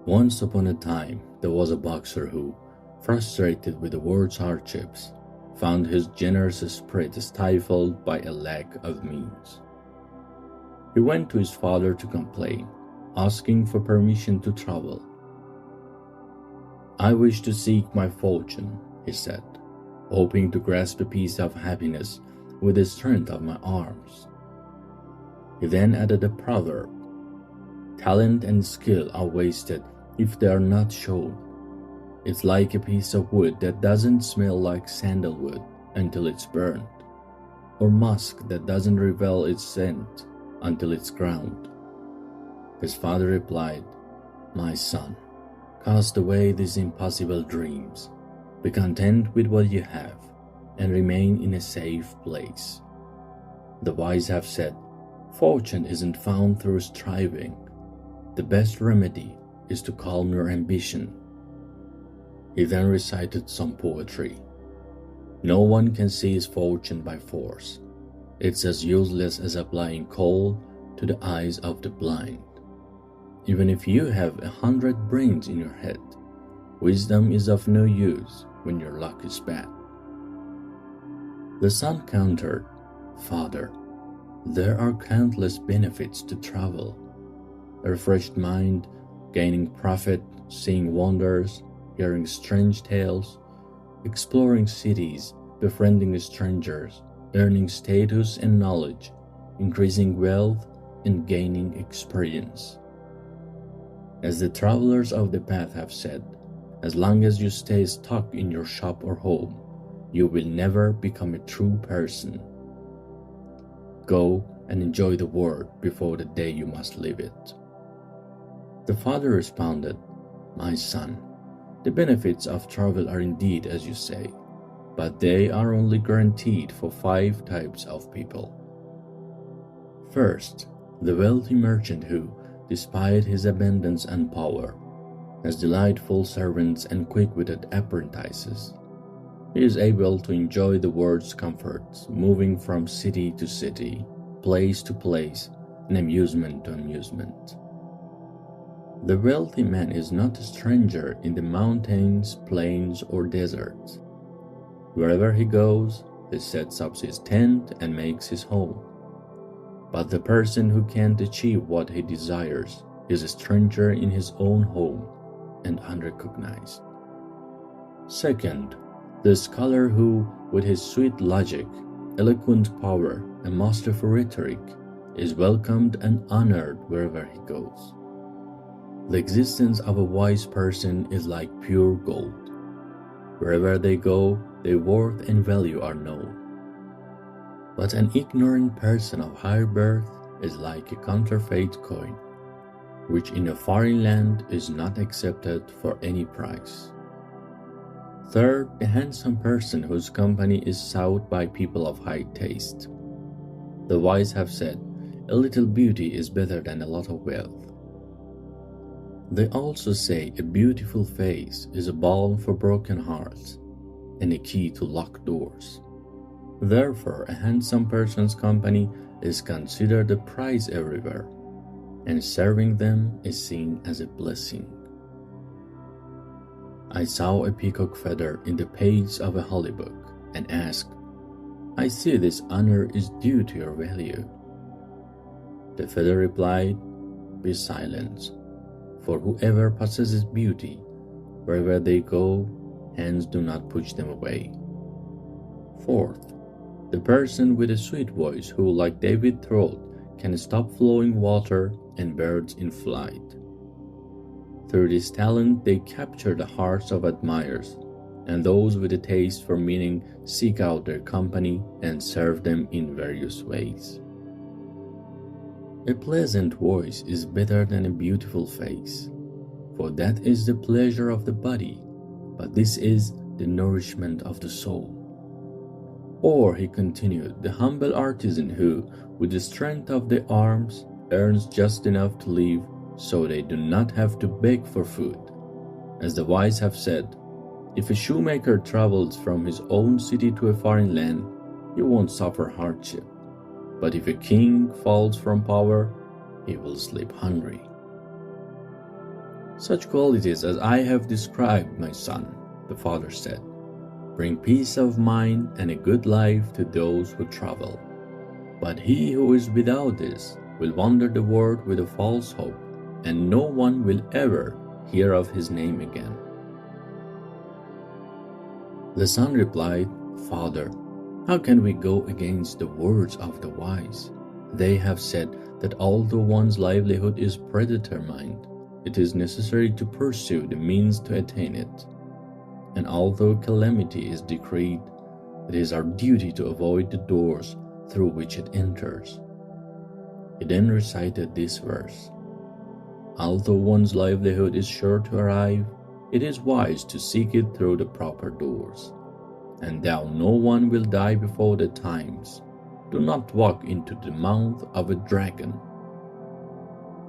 Once upon a time, there was a boxer who, frustrated with the world's hardships, found his generous spirit stifled by a lack of means. He went to his father to complain, asking for permission to travel. "I wish to seek my fortune," he said, hoping to grasp a piece of happiness with the strength of my arms. He then added a proverb: "Talent and skill are wasted if they are not shown. It's like a piece of wood that doesn't smell like sandalwood until it's burned, or musk that doesn't reveal its scent until it's ground." His father replied, "My son, cast away these impossible dreams. Be content with what you have and remain in a safe place. The wise have said, fortune isn't found through striving. The best remedy is to calm your ambition." He then recited some poetry. "No one can see his fortune by force. It's as useless as applying coal to the eyes of the blind. Even if you have 100 brains in your head, wisdom is of no use when your luck is bad." The son countered, "Father, there are countless benefits to travel. A refreshed mind, gaining profit, seeing wonders, hearing strange tales, exploring cities, befriending strangers, earning status and knowledge, increasing wealth, and gaining experience. As the travelers of the path have said, as long as you stay stuck in your shop or home, you will never become a true person. Go and enjoy the world before the day you must leave it." The father responded, "My son, the benefits of travel are indeed as you say, but they are only guaranteed for 5 types of people. First, the wealthy merchant who, despite his abundance and power, has delightful servants and quick-witted apprentices. He is able to enjoy the world's comforts, moving from city to city, place to place, and amusement to amusement. The wealthy man is not a stranger in the mountains, plains, or deserts. Wherever he goes, he sets up his tent and makes his home. But the person who can't achieve what he desires is a stranger in his own home and unrecognized. Second, the scholar who, with his sweet logic, eloquent power, and masterful rhetoric, is welcomed and honored wherever he goes. The existence of a wise person is like pure gold. Wherever they go, their worth and value are known. But an ignorant person of higher birth is like a counterfeit coin, which in a foreign land is not accepted for any price. Third, a handsome person whose company is sought by people of high taste. The wise have said, a little beauty is better than a lot of wealth. They also say a beautiful face is a balm for broken hearts and a key to locked doors. Therefore, a handsome person's company is considered a prize everywhere, and serving them is seen as a blessing. I saw a peacock feather in the page of a holy book and asked, I see this honor is due to your value. The feather replied, Be silent, for whoever possesses beauty, wherever they go, hands do not push them away. Fourth, the person with a sweet voice who, like David's throat, can stop flowing water and birds in flight. Through this talent, they capture the hearts of admirers, and those with a taste for meaning seek out their company and serve them in various ways. A pleasant voice is better than a beautiful face, for that is the pleasure of the body, but this is the nourishment of the soul. Or, he continued, the humble artisan who, with the strength of their arms, earns just enough to live so they do not have to beg for food. As the wise have said, if a shoemaker travels from his own city to a foreign land, he won't suffer hardship. But if a king falls from power, he will sleep hungry. Such qualities as I have described, my son, the father said, bring peace of mind and a good life to those who travel. But he who is without this will wander the world with a false hope, and no one will ever hear of his name again. The son replied, Father, how can we go against the words of the wise? They have said that although one's livelihood is predetermined, it is necessary to pursue the means to attain it. And although calamity is decreed, it is our duty to avoid the doors through which it enters. He then recited this verse: although one's livelihood is sure to arrive, it is wise to seek it through the proper doors. And thou no one will die before the times. Do not walk into the mouth of a dragon.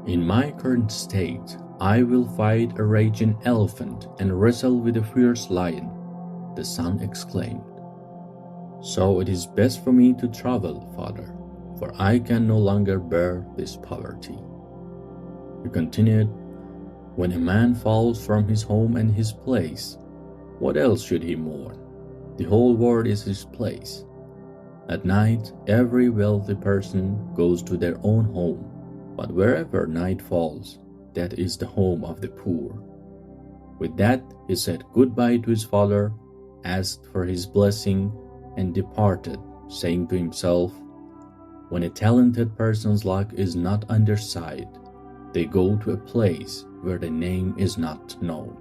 In my current state, I will fight a raging elephant and wrestle with a fierce lion, the son exclaimed. So it is best for me to travel, father, for I can no longer bear this poverty. He continued, when a man falls from his home and his place, what else should he mourn? The whole world is his place. At night, every wealthy person goes to their own home, but wherever night falls, that is the home of the poor. With that, he said goodbye to his father, asked for his blessing, and departed, saying to himself, when a talented person's luck is not on their side, they go to a place where the name is not known.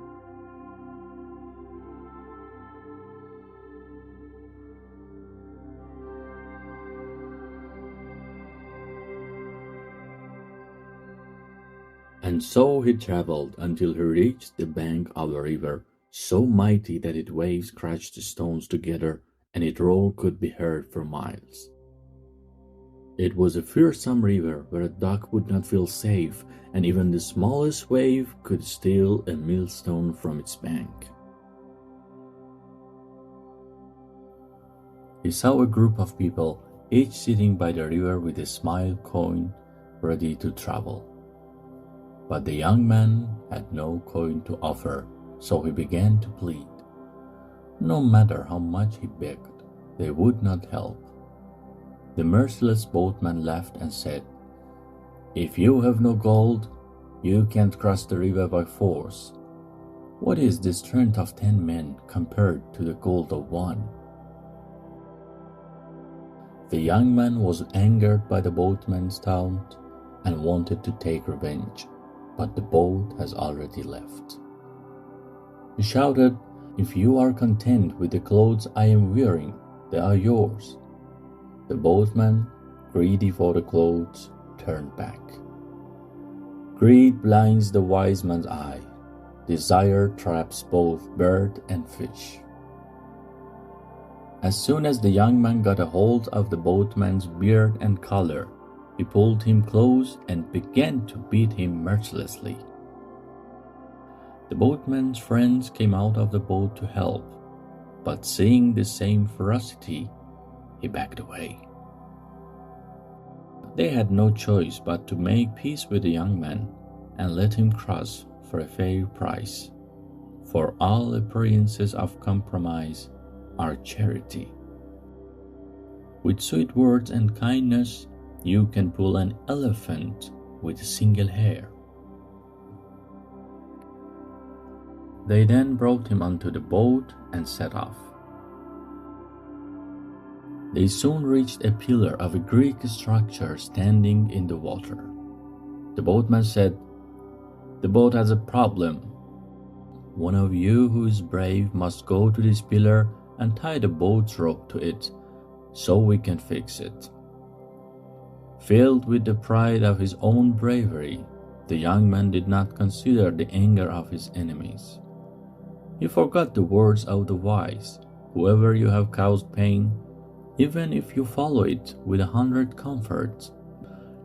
And so he traveled until he reached the bank of a river so mighty that its waves crashed the stones together and its roar could be heard for miles. It was a fearsome river where a duck would not feel safe, and even the smallest wave could steal a millstone from its bank. He saw a group of people, each sitting by the river with a smile coin, ready to travel. But the young man had no coin to offer, so he began to plead. No matter how much he begged, they would not help. The merciless boatman laughed and said, if you have no gold, you can't cross the river by force. What is the strength of 10 men compared to the gold of one? The young man was angered by the boatman's taunt and wanted to take revenge, but the boat has already left. He shouted, if you are content with the clothes I am wearing, they are yours. The boatman, greedy for the clothes, turned back. Greed blinds the wise man's eye. Desire traps both bird and fish. As soon as the young man got a hold of the boatman's beard and collar, he pulled him close and began to beat him mercilessly. The boatman's friends came out of the boat to help, but seeing the same ferocity, he backed away. They had no choice but to make peace with the young man and let him cross for a fair price, for all appearances of compromise are charity. With sweet words and kindness, you can pull an elephant with a single hair. They then brought him onto the boat and set off. They soon reached a pillar of a Greek structure standing in the water. The boatman said, the boat has a problem. One of you who is brave must go to this pillar and tie the boat's rope to it so we can fix it. Filled with the pride of his own bravery, the young man did not consider the anger of his enemies. He forgot the words of the wise, whoever you have caused pain, even if you follow it with 100 comforts,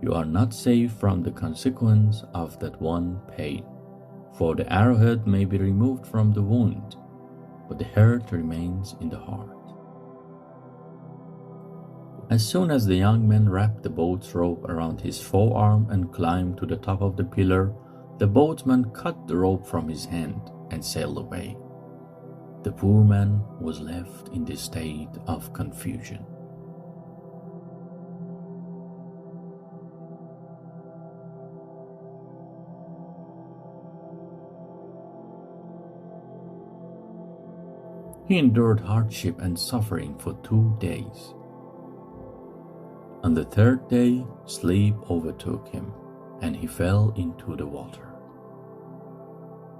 you are not safe from the consequence of that one pain. For the arrowhead may be removed from the wound, but the hurt remains in the heart. As soon as the young man wrapped the boat's rope around his forearm and climbed to the top of the pillar, The boatman cut the rope from his hand and sailed away. The poor man was left in this state of confusion. He endured hardship and suffering for 2 days. On the 3rd day, sleep overtook him, and he fell into the water.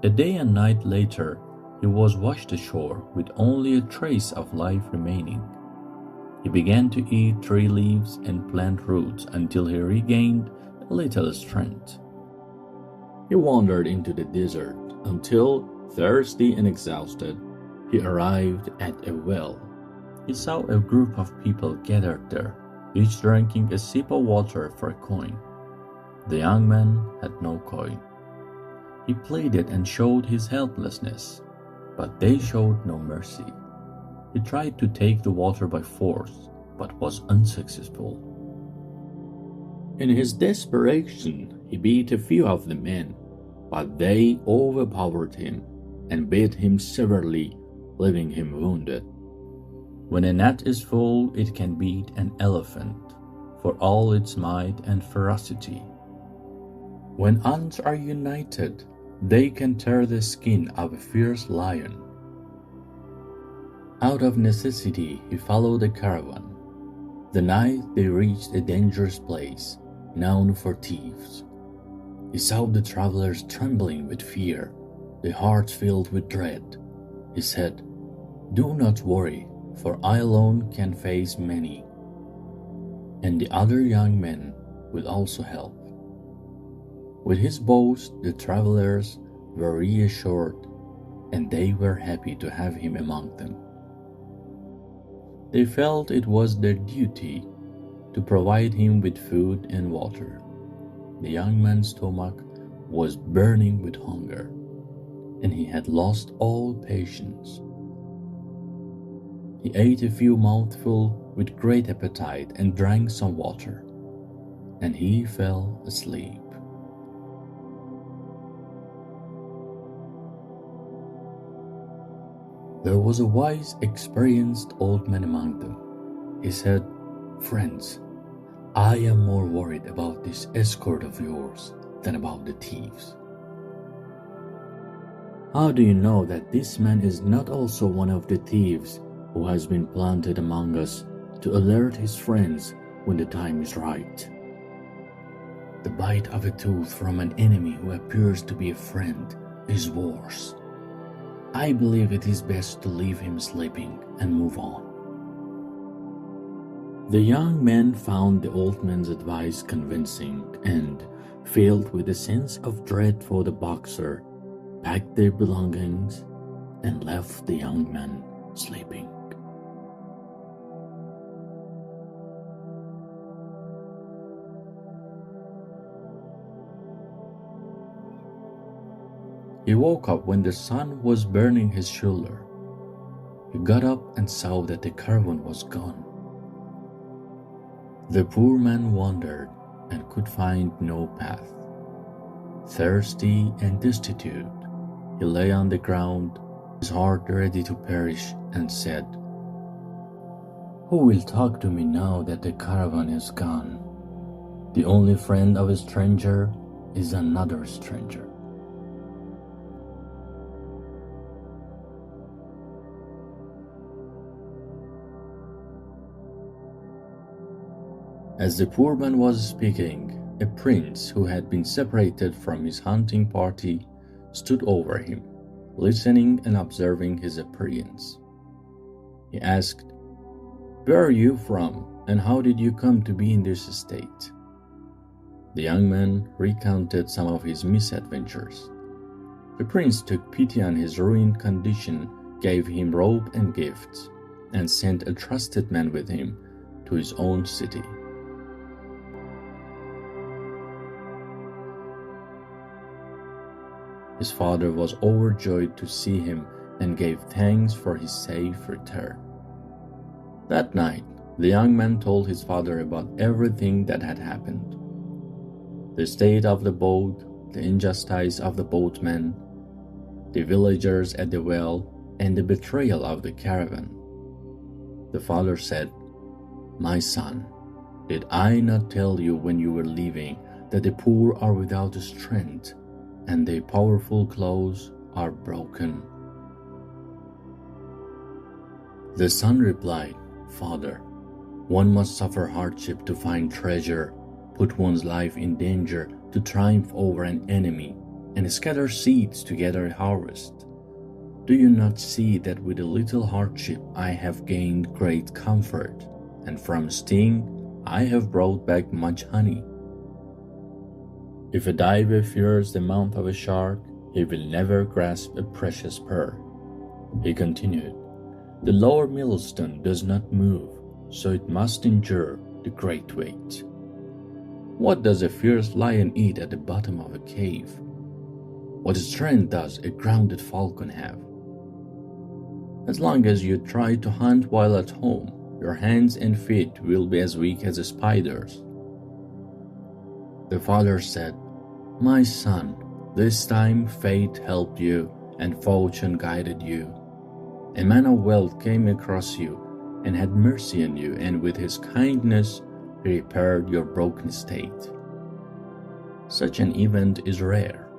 A day and night later, he was washed ashore with only a trace of life remaining. He began to eat tree leaves and plant roots until he regained a little strength. He wandered into the desert until, thirsty and exhausted, he arrived at a well. He saw a group of people gathered there, each drinking a sip of water for a coin. The young man had no coin. He pleaded and showed his helplessness, but they showed no mercy. He tried to take the water by force, but was unsuccessful. In his desperation, he beat a few of the men, but they overpowered him and beat him severely, leaving him wounded. When a net is full, it can beat an elephant, for all its might and ferocity. When ants are united, they can tear the skin of a fierce lion. Out of necessity, he followed the caravan. The night they reached a dangerous place, known for thieves. He saw the travelers trembling with fear, their hearts filled with dread. He said, "Do not worry, for I alone can face many, and the other young men will also help." With his boast, the travelers were reassured, and they were happy to have him among them. They felt it was their duty to provide him with food and water. The young man's stomach was burning with hunger, and he had lost all patience. He ate a few mouthfuls with great appetite and drank some water, and he fell asleep. There was a wise, experienced old man among them. He said, "Friends, I am more worried about this escort of yours than about the thieves. How do you know that this man is not also one of the thieves who has been planted among us to alert his friends when the time is right? The bite of a tooth from an enemy who appears to be a friend is worse. I believe it is best to leave him sleeping and move on." The young men found the old man's advice convincing and, filled with a sense of dread for the boxer, packed their belongings and left the young man sleeping. He woke up when the sun was burning his shoulder. He got up and saw that the caravan was gone. The poor man wandered and could find no path. Thirsty and destitute, he lay on the ground, his heart ready to perish, and said, "Who will talk to me now that the caravan is gone? The only friend of a stranger is another stranger." As the poor man was speaking, a prince who had been separated from his hunting party stood over him, listening and observing his appearance. He asked, "Where are you from, and how did you come to be in this state?" The young man recounted some of his misadventures. The prince took pity on his ruined condition, gave him robe and gifts, and sent a trusted man with him to his own city. His father was overjoyed to see him and gave thanks for his safe return. That night, the young man told his father about everything that had happened. The state of the boat, the injustice of the boatman, the villagers at the well, and the betrayal of the caravan. The father said, "My son, did I not tell you when you were leaving that the poor are without strength and the powerful claws are broken?" The son replied, "Father, one must suffer hardship to find treasure, put one's life in danger to triumph over an enemy, and scatter seeds to gather a harvest. Do you not see that with a little hardship I have gained great comfort, and from sting I have brought back much honey? If a diver fears the mouth of a shark, he will never grasp a precious pearl." He continued, "The lower millstone does not move, so it must endure the great weight. What does a fierce lion eat at the bottom of a cave? What strength does a grounded falcon have? As long as you try to hunt while at home, your hands and feet will be as weak as a spider's." The father said, "My son, this time fate helped you and fortune guided you. A man of wealth came across you and had mercy on you, and with his kindness he repaired your broken state. Such an event is rare,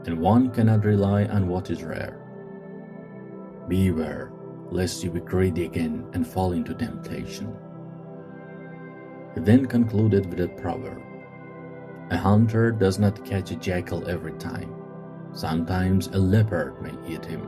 and one cannot rely on what is rare. Beware lest you be greedy again and fall into temptation." He then concluded with a proverb, "A hunter does not catch a jackal every time. Sometimes a leopard may eat him."